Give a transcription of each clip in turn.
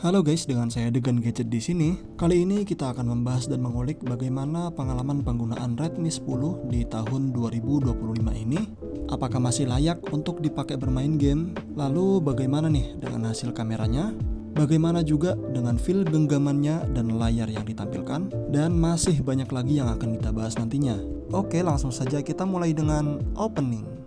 Halo guys, dengan saya Degan Gadget di sini. Kali ini kita akan membahas dan mengulik bagaimana pengalaman penggunaan Redmi 10 di tahun 2025 ini. Apakah masih layak untuk dipakai bermain game? Lalu bagaimana nih dengan hasil kameranya? Bagaimana juga dengan feel genggamannya dan layar yang ditampilkan? Dan masih banyak lagi yang akan kita bahas nantinya. Oke, langsung saja kita mulai dengan opening.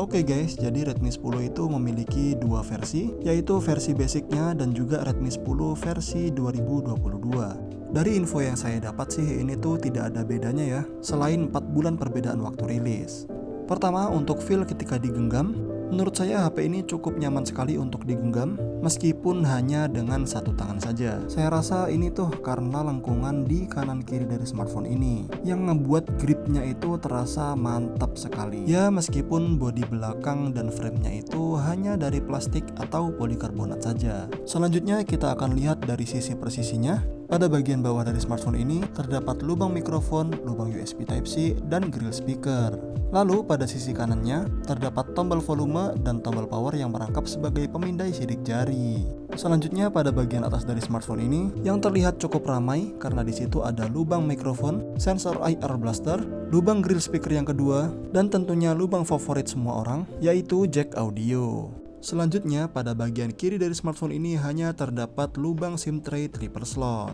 Oke guys, jadi Redmi 10 itu memiliki dua versi, yaitu versi basicnya dan juga Redmi 10 versi 2022. Dari info yang saya dapat sih ini tuh tidak ada bedanya ya, selain 4 bulan perbedaan waktu rilis. Pertama, untuk feel ketika digenggam, menurut saya HP ini cukup nyaman sekali untuk digenggam, meskipun hanya dengan satu tangan saja. Saya rasa ini tuh karena lengkungan di kanan kiri dari smartphone ini, yang ngebuat gripnya itu terasa mantap sekali. Ya, meskipun bodi belakang dan framenya itu hanya dari plastik atau polikarbonat saja. Selanjutnya kita akan lihat dari sisi persisinya. Pada bagian bawah dari smartphone ini terdapat lubang mikrofon, lubang USB Type-C, dan grill speaker. Lalu pada sisi kanannya terdapat tombol volume dan tombol power yang merangkap sebagai pemindai sidik jari. Selanjutnya pada bagian atas dari smartphone ini yang terlihat cukup ramai karena di situ ada lubang mikrofon, sensor IR blaster, lubang grill speaker yang kedua, dan tentunya lubang favorit semua orang yaitu jack audio. Selanjutnya, pada bagian kiri dari smartphone ini hanya terdapat lubang SIM tray triple slot.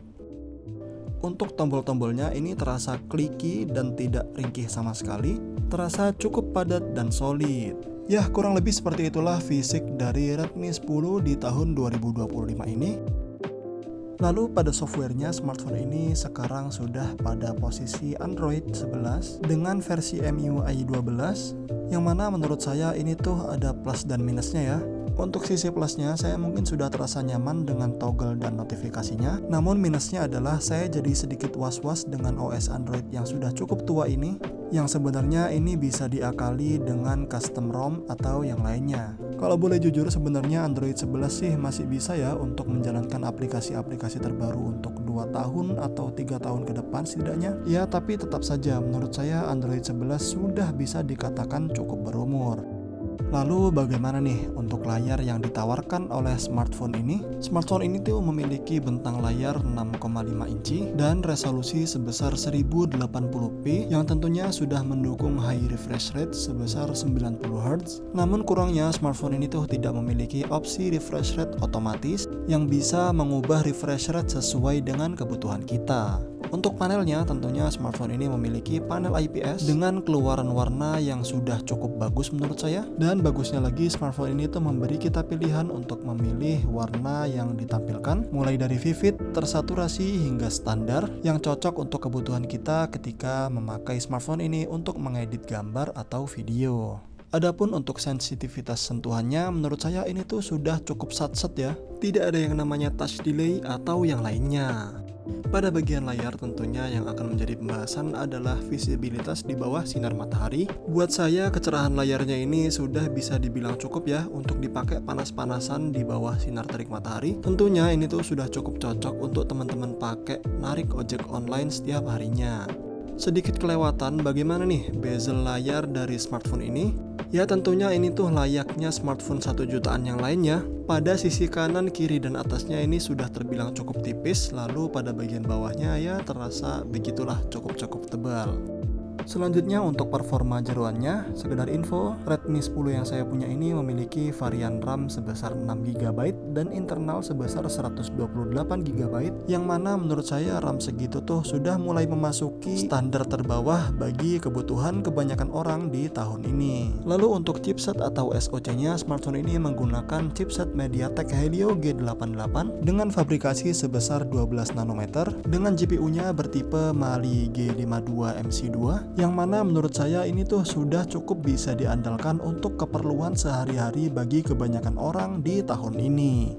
Untuk tombol-tombolnya ini terasa clicky dan tidak ringkih sama sekali, terasa cukup padat dan solid. Ya, kurang lebih seperti itulah fisik dari Redmi 10 di tahun 2025 ini. Lalu pada softwarenya, smartphone ini sekarang sudah pada posisi Android 11 dengan versi MIUI 12, yang mana menurut saya ini tuh ada plus dan minusnya ya. Untuk sisi plusnya, saya mungkin sudah terasa nyaman dengan toggle dan notifikasinya. Namun minusnya adalah saya jadi sedikit was-was dengan OS Android yang sudah cukup tua ini, yang sebenarnya ini bisa diakali dengan custom ROM atau yang lainnya. Kalau boleh jujur, sebenarnya Android 11 sih masih bisa ya untuk menjalankan aplikasi-aplikasi terbaru untuk 2 tahun atau 3 tahun ke depan setidaknya. Ya, tapi tetap saja menurut saya Android 11 sudah bisa dikatakan cukup berumur. Lalu bagaimana nih untuk layar yang ditawarkan oleh smartphone ini? Smartphone ini tuh memiliki bentang layar 6,5 inci dan resolusi sebesar 1080p yang tentunya sudah mendukung high refresh rate sebesar 90 Hz. Namun kurangnya smartphone ini tuh tidak memiliki opsi refresh rate otomatis yang bisa mengubah refresh rate sesuai dengan kebutuhan kita. Untuk panelnya, tentunya smartphone ini memiliki panel IPS dengan keluaran warna yang sudah cukup bagus menurut saya. Dan bagusnya lagi, smartphone ini tuh memberi kita pilihan untuk memilih warna yang ditampilkan, mulai dari vivid, tersaturasi, hingga standar, yang cocok untuk kebutuhan kita ketika memakai smartphone ini untuk mengedit gambar atau video. Adapun untuk sensitivitas sentuhannya, menurut saya ini tuh sudah cukup satset ya. Tidak ada yang namanya touch delay atau yang lainnya. Pada bagian layar tentunya yang akan menjadi pembahasan adalah visibilitas di bawah sinar matahari. Buat saya kecerahan layarnya ini sudah bisa dibilang cukup ya untuk dipakai panas-panasan di bawah sinar terik matahari. Tentunya ini tuh sudah cukup cocok untuk teman-teman pakai narik ojek online setiap harinya. Sedikit kelewatan bagaimana nih bezel layar dari smartphone ini? Ya tentunya ini tuh layaknya smartphone 1 jutaan yang lainnya. Pada sisi kanan, kiri, dan atasnya ini sudah terbilang cukup tipis. Lalu pada bagian bawahnya ya terasa begitulah cukup tebal. Selanjutnya untuk performa jeroannya, sekedar info, Redmi 10 yang saya punya ini memiliki varian RAM sebesar 6GB dan internal sebesar 128GB, yang mana menurut saya RAM segitu tuh sudah mulai memasuki standar terbawah bagi kebutuhan kebanyakan orang di tahun ini. Lalu untuk chipset atau SoC-nya, smartphone ini menggunakan chipset MediaTek Helio G88 dengan fabrikasi sebesar 12 nanometer dengan GPU-nya bertipe Mali G52MC2, yang mana menurut saya ini tuh sudah cukup bisa diandalkan untuk keperluan sehari-hari bagi kebanyakan orang di tahun ini.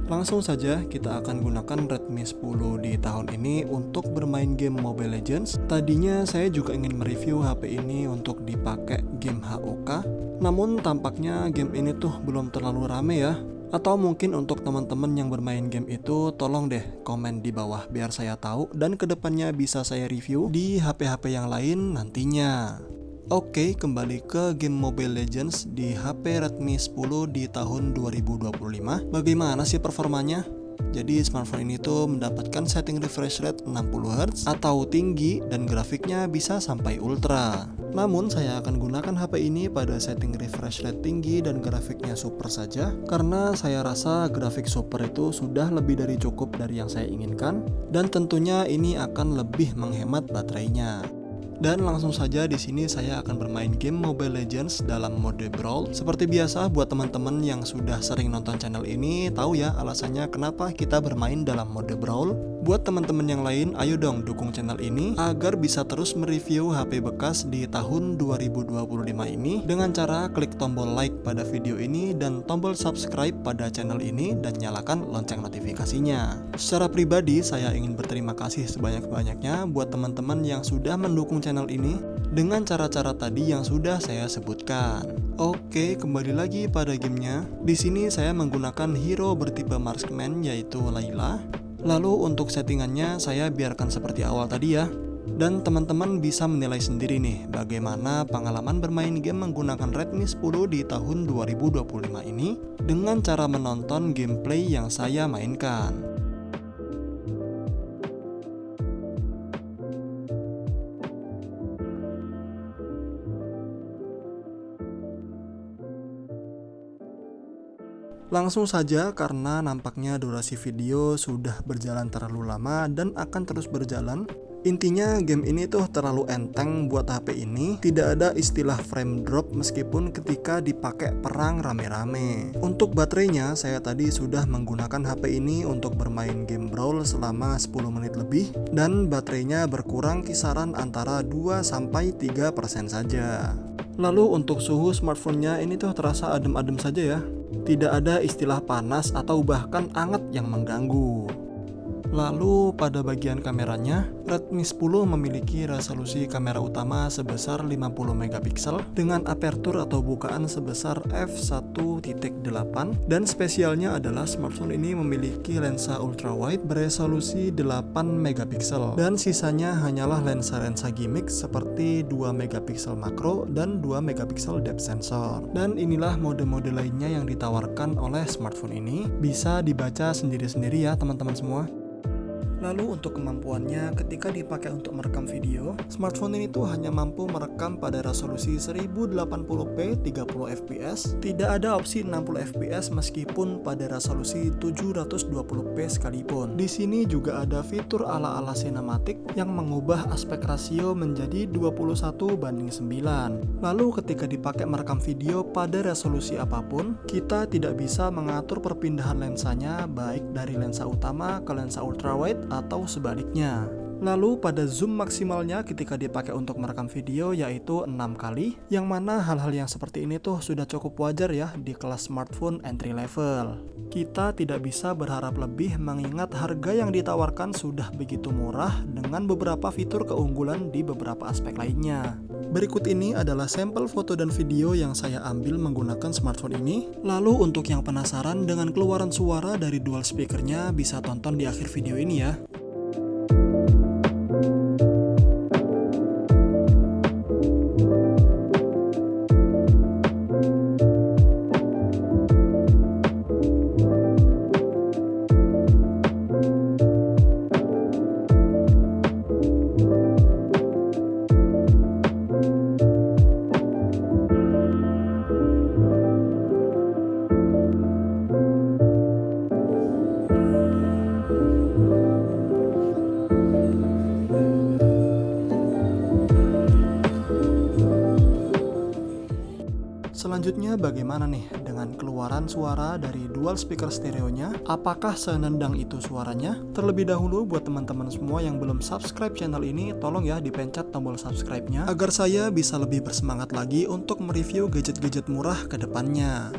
Langsung saja kita akan gunakan Redmi 10 di tahun ini untuk bermain game Mobile Legends. Tadinya saya juga ingin mereview HP ini untuk dipakai game HOK, namun tampaknya game ini tuh belum terlalu rame ya. Atau mungkin untuk teman-teman yang bermain game itu, tolong deh komen di bawah biar saya tahu dan kedepannya bisa saya review di HP-HP yang lain nantinya. Oke, kembali ke game Mobile Legends di HP Redmi 10 di tahun 2025. Bagaimana sih performanya? Jadi smartphone ini tuh mendapatkan setting refresh rate 60Hz atau tinggi dan grafiknya bisa sampai ultra. Namun saya akan gunakan HP ini pada setting refresh rate tinggi dan grafiknya super saja, karena saya rasa grafik super itu sudah lebih dari cukup dari yang saya inginkan, dan tentunya ini akan lebih menghemat baterainya. Dan langsung saja di sini saya akan bermain game Mobile Legends dalam mode Brawl. Seperti biasa, buat teman-teman yang sudah sering nonton channel ini tahu ya alasannya kenapa kita bermain dalam mode Brawl. Buat teman-teman yang lain, ayo dong dukung channel ini agar bisa terus mereview HP bekas di tahun 2025 ini dengan cara klik tombol like pada video ini dan tombol subscribe pada channel ini dan nyalakan lonceng notifikasinya. Secara pribadi, saya ingin berterima kasih sebanyak-banyaknya buat teman-teman yang sudah mendukung channel ini dengan cara-cara tadi yang sudah saya sebutkan. Oke, kembali lagi pada gamenya. Di sini saya menggunakan hero bertipe marksman yaitu Layla. Lalu untuk settingannya saya biarkan seperti awal tadi ya. Dan teman-teman bisa menilai sendiri nih bagaimana pengalaman bermain game menggunakan Redmi 10 di tahun 2025 ini dengan cara menonton gameplay yang saya mainkan. Langsung saja karena nampaknya durasi video sudah berjalan terlalu lama dan akan terus berjalan. Intinya game ini tuh terlalu enteng buat HP ini, tidak ada istilah frame drop meskipun ketika dipakai perang rame-rame. Untuk baterainya saya tadi sudah menggunakan HP ini untuk bermain game Brawl selama 10 menit lebih dan baterainya berkurang kisaran antara 2-3% saja. Lalu untuk suhu smartphone-nya ini tuh terasa adem-adem saja ya. Tidak ada istilah panas atau bahkan hangat yang mengganggu. Lalu pada bagian kameranya, Redmi 10 memiliki resolusi kamera utama sebesar 50 megapiksel dengan apertur atau bukaan sebesar f1.8 dan spesialnya adalah smartphone ini memiliki lensa ultrawide beresolusi 8 megapiksel dan sisanya hanyalah lensa-lensa gimmick seperti 2 megapiksel makro dan 2 megapiksel depth sensor. Dan inilah mode-mode lainnya yang ditawarkan oleh smartphone ini, bisa dibaca sendiri-sendiri ya teman-teman semua. Lalu untuk kemampuannya ketika dipakai untuk merekam video, smartphone ini tuh hanya mampu merekam pada resolusi 1080p 30fps, tidak ada opsi 60fps meskipun pada resolusi 720p sekalipun. Di sini juga ada fitur ala-ala sinematik yang mengubah aspek rasio menjadi 21:9. Lalu ketika dipakai merekam video pada resolusi apapun, kita tidak bisa mengatur perpindahan lensanya baik dari lensa utama ke lensa ultrawide atau sebaliknya. Lalu pada zoom maksimalnya ketika dipakai untuk merekam video yaitu 6 kali, yang mana hal-hal yang seperti ini tuh sudah cukup wajar ya di kelas smartphone entry level. Kita tidak bisa berharap lebih mengingat harga yang ditawarkan sudah begitu murah dengan beberapa fitur keunggulan di beberapa aspek lainnya. Berikut ini adalah sampel foto dan video yang saya ambil menggunakan smartphone ini. Lalu untuk yang penasaran dengan keluaran suara dari dual speakernya bisa tonton di akhir video ini ya. Selanjutnya bagaimana nih dengan keluaran suara dari dual speaker stereonya? Apakah senendang itu suaranya? Terlebih dahulu buat teman-teman semua yang belum subscribe channel ini, tolong ya dipencet tombol subscribe-nya agar saya bisa lebih bersemangat lagi untuk mereview gadget-gadget murah ke depannya.